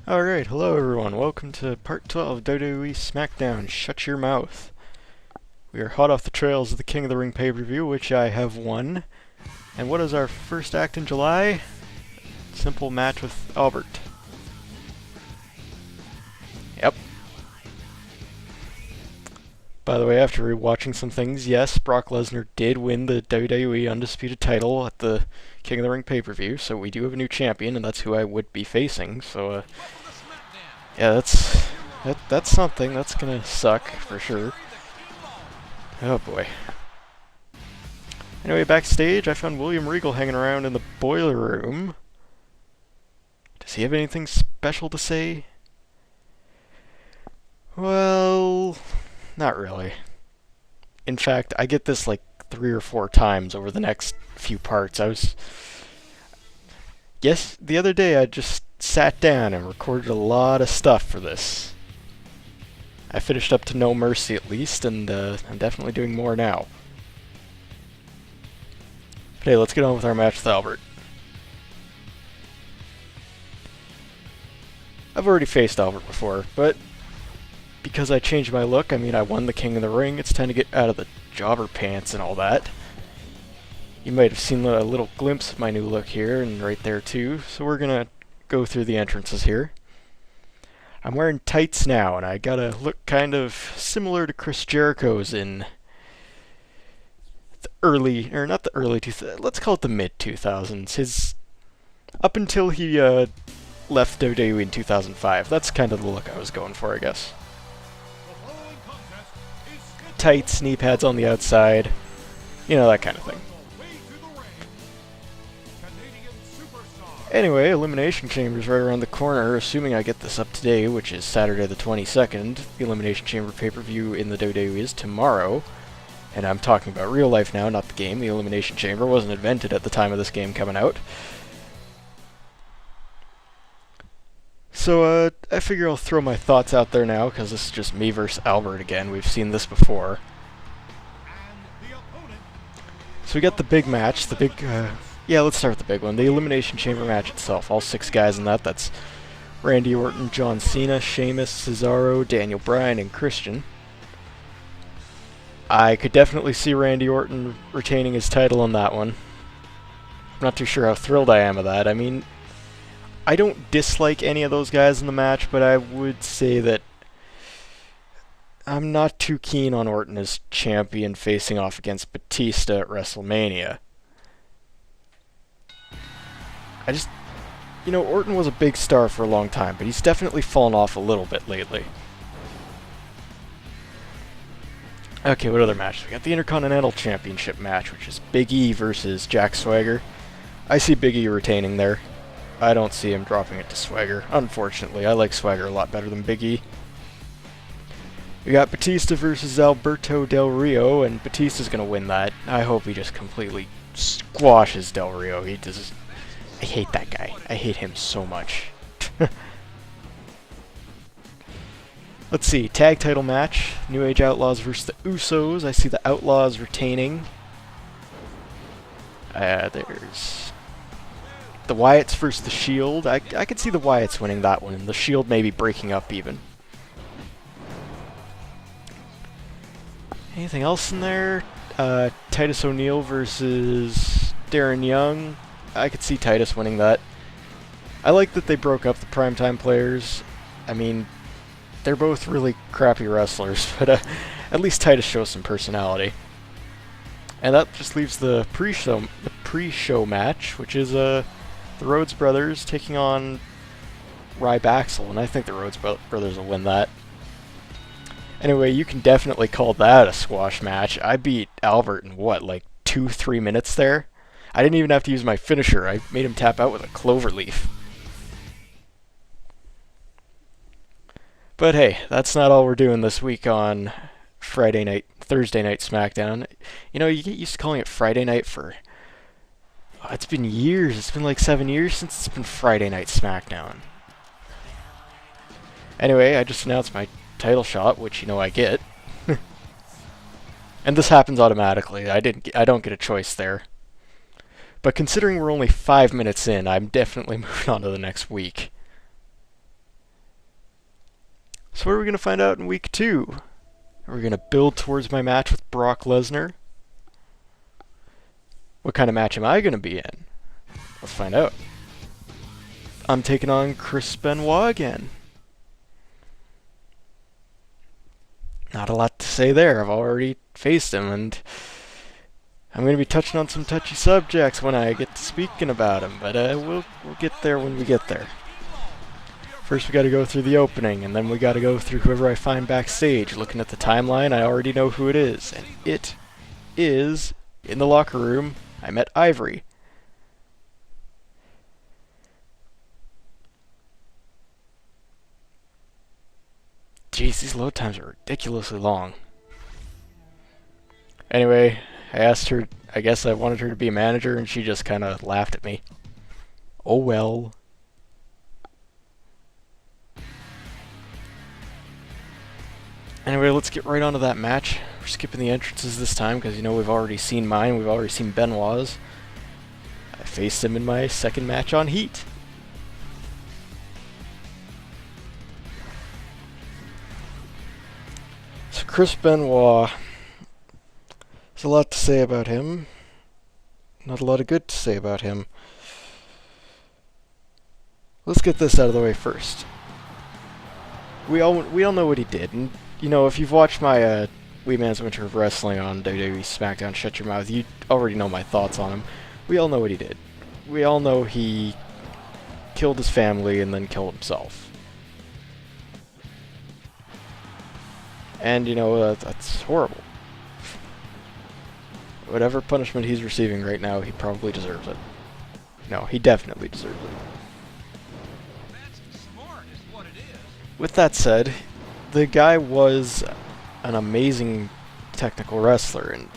Alright, hello everyone. Welcome to part 12 of WWE Smackdown. Shut your mouth. We are hot off the trails of the King of the Ring pay-per-view, which I have won. And what is our first act in July? Simple match with Albert. Yep. By the way, after rewatching some things, yes, Brock Lesnar did win the WWE Undisputed title at the King of the Ring pay-per-view, so we do have a new champion, and that's who I would be facing, so, yeah, that's something. That's gonna suck, for sure. Oh boy. Anyway, backstage, I found William Regal hanging around in the boiler room. Does he have anything special to say? Well, not really. In fact, I get this like 3 or 4 times over the next few parts. Yes, the other day I just sat down and recorded a lot of stuff for this. I finished up to No Mercy at least, and I'm definitely doing more now. But hey, let's get on with our match with Albert. I've already faced Albert before, but because I changed my look, I mean I won the King of the Ring, it's time to get out of the jobber pants and all that. You might have seen a little glimpse of my new look here, and right there too, so we're gonna go through the entrances here. I'm wearing tights now, and I got a look kind of similar to Chris Jericho's in the early, or not the early 2000s, let's call it the mid-2000s. His, up until he left WWE in 2005, that's kind of the look I was going for, I guess. Tights, knee pads on the outside, you know, that kind of thing. Anyway, Elimination Chamber's right around the corner, assuming I get this up today, which is Saturday the 22nd. The Elimination Chamber pay-per-view in the WWE is tomorrow. And I'm talking about real life now, not the game. The Elimination Chamber wasn't invented at the time of this game coming out. So, I figure I'll throw my thoughts out there now, because this is just me versus Albert again. We've seen this before. So we got the big match, the big, yeah, let's start with the big one. The Elimination Chamber match itself. All 6 guys in that. That's Randy Orton, John Cena, Sheamus, Cesaro, Daniel Bryan, and Christian. I could definitely see Randy Orton retaining his title on that one. I'm not too sure how thrilled I am of that. I mean, I don't dislike any of those guys in the match, but I would say that I'm not too keen on Orton as champion facing off against Batista at WrestleMania. You know, Orton was a big star for a long time, but he's definitely fallen off a little bit lately. Okay, what other match? We got the Intercontinental Championship match, which is Big E versus Jack Swagger. I see Big E retaining there. I don't see him dropping it to Swagger, unfortunately. I like Swagger a lot better than Big E. We got Batista versus Alberto Del Rio, and Batista's gonna win that. I hope he just completely squashes Del Rio. I hate that guy. I hate him so much. Let's see, tag title match. New Age Outlaws versus the Usos. I see the Outlaws retaining. There's the Wyatts versus the Shield. I could see the Wyatts winning that one, and the Shield maybe breaking up even. Anything else in there? Titus O'Neil versus Darren Young. I could see Titus winning that. I like that they broke up the primetime players. I mean, they're both really crappy wrestlers, but at least Titus shows some personality. And that just leaves the pre-show match, which is the Rhodes Brothers taking on Ryback, and I think the Rhodes Brothers will win that. Anyway, you can definitely call that a squash match. I beat Albert in what, like 2-3 minutes there? I didn't even have to use my finisher. I made him tap out with a cloverleaf. But hey, that's not all we're doing this week on Thursday night SmackDown. You know, you get used to calling it Friday night for... Oh, it's been years. It's been like 7 years since it's been Friday night SmackDown. Anyway, I just announced my title shot, which you know I get. And this happens automatically. I don't get a choice there. But considering we're only 5 minutes in, I'm definitely moving on to the next week. So what are we going to find out in week 2? Are we going to build towards my match with Brock Lesnar? What kind of match am I going to be in? Let's find out. I'm taking on Chris Benoit again. Not a lot to say there. I've already faced him, and I'm going to be touching on some touchy subjects when I get to speaking about him, but we'll get there when we get there. First we got to go through the opening, and then we got to go through whoever I find backstage. Looking at the timeline, I already know who it is, and it is, in the locker room, I met Ivory. Jeez, these load times are ridiculously long. Anyway, I asked her, I guess I wanted her to be a manager, and she just kind of laughed at me. Oh well. Anyway, let's get right onto that match. We're skipping the entrances this time, because you know we've already seen mine, we've already seen Benoit's. I faced him in my second match on Heat. So Chris Benoit, there's a lot to say about him. Not a lot of good to say about him. Let's get this out of the way first. We all know what he did, and you know, if you've watched my Wee Man's Winter of Wrestling on WWE Smackdown, Shut Your Mouth, you already know my thoughts on him. We all know what he did. We all know he killed his family and then killed himself. And, you know, that's horrible. Whatever punishment he's receiving right now, he probably deserves it. No, he definitely deserves it. With that said, the guy was an amazing technical wrestler, and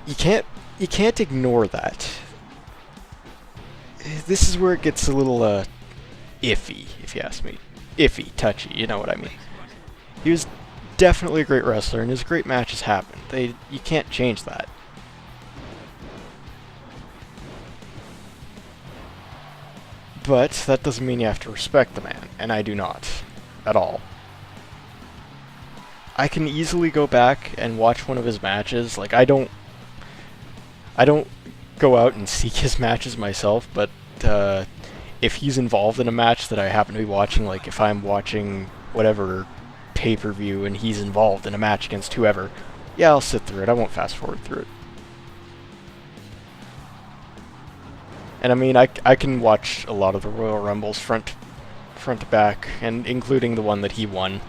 you can't ignore that. This is where it gets a little iffy, if you ask me. Iffy, touchy, you know what I mean. He was definitely a great wrestler, and his great matches happened. You can't change that. But that doesn't mean you have to respect the man, and I do not, at all. I can easily go back and watch one of his matches. Like, I don't go out and seek his matches myself, but if he's involved in a match that I happen to be watching, like if I'm watching whatever pay-per-view and he's involved in a match against whoever, yeah, I'll sit through it. I won't fast forward through it. And I mean, I can watch a lot of the Royal Rumbles front to back, and including the one that he won.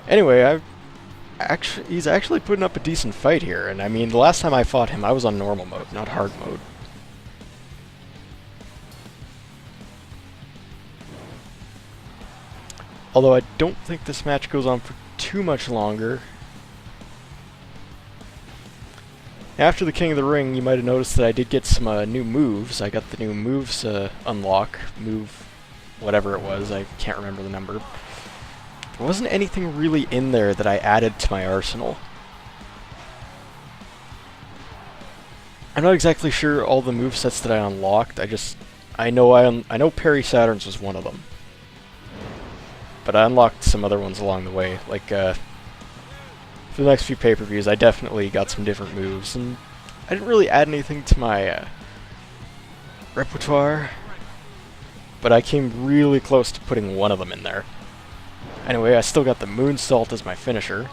Anyway, he's actually putting up a decent fight here, and I mean, the last time I fought him, I was on normal mode, not hard mode. Although I don't think this match goes on for too much longer. After the King of the Ring, you might have noticed that I did get some new moves. I got the new moves unlock, move whatever it was, I can't remember the number. There wasn't anything really in there that I added to my arsenal. I'm not exactly sure all the movesets that I unlocked. I know Perry Saturn's was one of them. But I unlocked some other ones along the way. Like, for the next few pay-per-views, I definitely got some different moves, and I didn't really add anything to my repertoire, but I came really close to putting one of them in there. Anyway, I still got the moonsault as my finisher,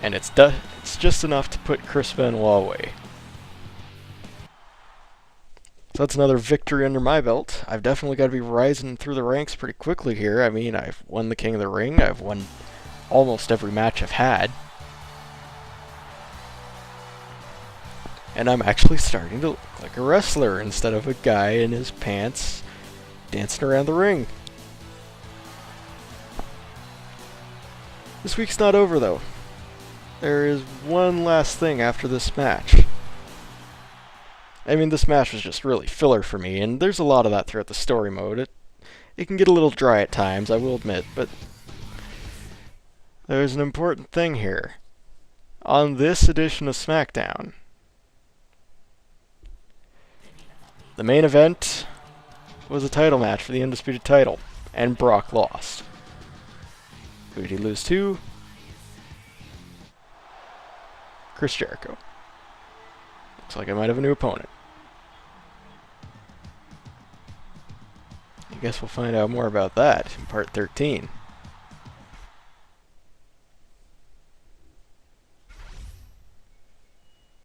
and it's just enough to put Chris Benoit away. So that's another victory under my belt. I've definitely got to be rising through the ranks pretty quickly here. I mean, I've won the King of the Ring. I've won almost every match I've had. And I'm actually starting to look like a wrestler instead of a guy in his pants dancing around the ring. This week's not over, though. There is one last thing after this match. I mean, this match was just really filler for me, and there's a lot of that throughout the story mode. It can get a little dry at times, I will admit, but there's an important thing here. On this edition of Smackdown, the main event was a title match for the Undisputed title, and Brock lost. Who did he lose to? Chris Jericho. Looks like I might have a new opponent. I guess we'll find out more about that in part 13.